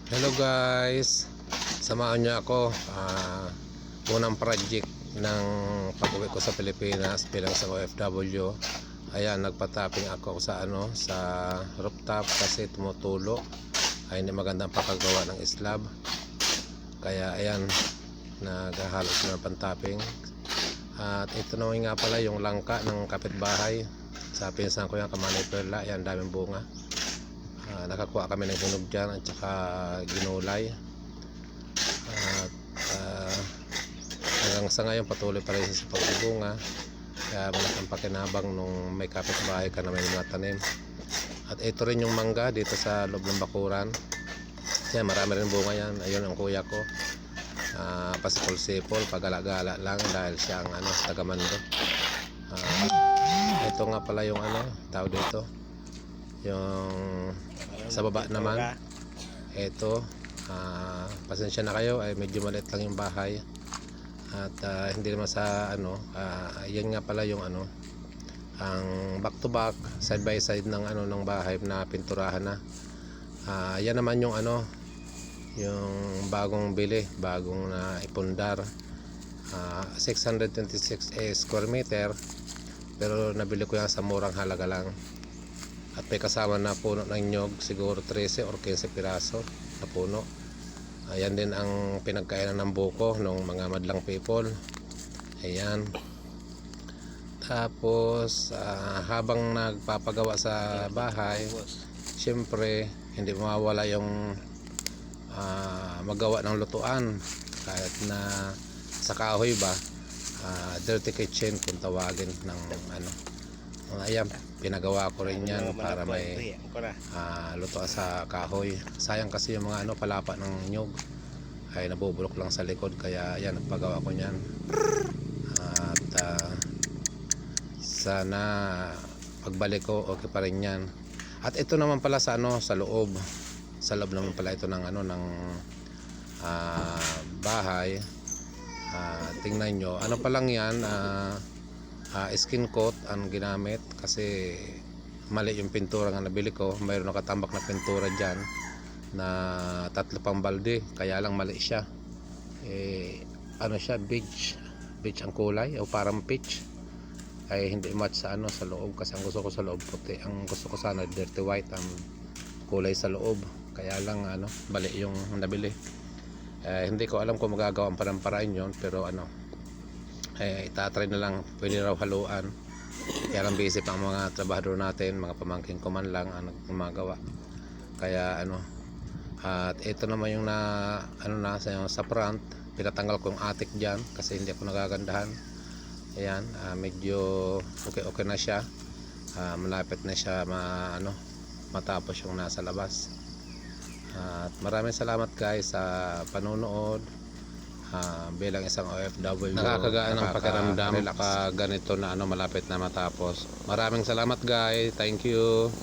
Hello guys, samahan niyo ako. Unang project ng pag-uwi ko sa Pilipinas bilang sa OFW. Ayan, nagpatapping ako sa sa rooftop kasi tumutulo. Ay hindi magandang pakagawa ng slab. Kaya ayan, naghahalos na ng pantapping. At ito naman nga pala yung langka ng kapitbahay. Sa pinsan ko yung Kamanay Perla. Ayan, daming bunga. Nakakuha kami ng hinog dyan at saka ginulay. At hanggang sa ngayon patuloy pa rin sa pagbubunga. Kaya malaking pakinabang nung may kapitbahay ka na may mga tanim. At ito rin yung mangga dito sa loob ng bakuran. Yan, marami rin bunga yan. Ayun ang kuya ko, pasipol-sipol, pagala-gala lang dahil siya ang taga-Mando. Ito nga pala yung tawag dito, yung sa baba naman. Ito, pasensya na kayo, ay medyo maliit lang yung bahay. At hindi naman sa yan nga pala yung ang back to back, side by side ng ng bahay na pinturahan na. Yan naman yung yung bagong bili, bagong na ipundar. 626 square meter, pero nabili ko yan sa murang halaga lang. At may kasama na puno ng nyog, siguro 13 or 15 piraso na puno. Ayan din ang pinagkainan ng buko ng mga madlang people. Ayan. Tapos habang nagpapagawa sa bahay, syempre hindi mawawala yung magawa ng lutuan. Kahit na sa kahoy ba, dirty kitchen kung tawagin ng ayan, pinagawa ko rin yan para may luto sa kahoy. Sayang kasi yung mga palapa ng nyug ay nabubulok lang sa likod, kaya ayan, nagpagawa ko niyan. At sana pagbalik ko okay pa rin yan. At ito naman pala sa sa loob. Sa loob naman pala ito ng ng bahay. Tingnan nyo, pa lang yan, skin coat ang ginamit kasi mali yung pintura nga nabili ko. Mayroon nakatambak na pintura dyan na 3 pang balde, kaya lang mali siya. Siya, beige ang kulay o parang peach, ay hindi match sa sa loob. Kasi ang gusto ko sa loob puti, ang gusto ko sana dirty white ang kulay sa loob, kaya lang mali yung nabili. Hindi ko alam kung magagawa ang paraan yun, pero itatry na lang. Pwede raw haluan, kaya lang busy pa ang mga trabahador natin, mga pamangkin ko man lang ang gumagawa. Kaya at ito naman yung sa front, pinatanggal ko yung attic dyan kasi hindi ako nagagandahan. Ayan, medyo okay na siya. Malapit na siya matapos yung nasa labas. At maraming salamat guys sa panonood. Bilang isang OFW, nakakagaan ng pakiramdam pag ganito na malapit na matapos. Maraming salamat guys, thank you.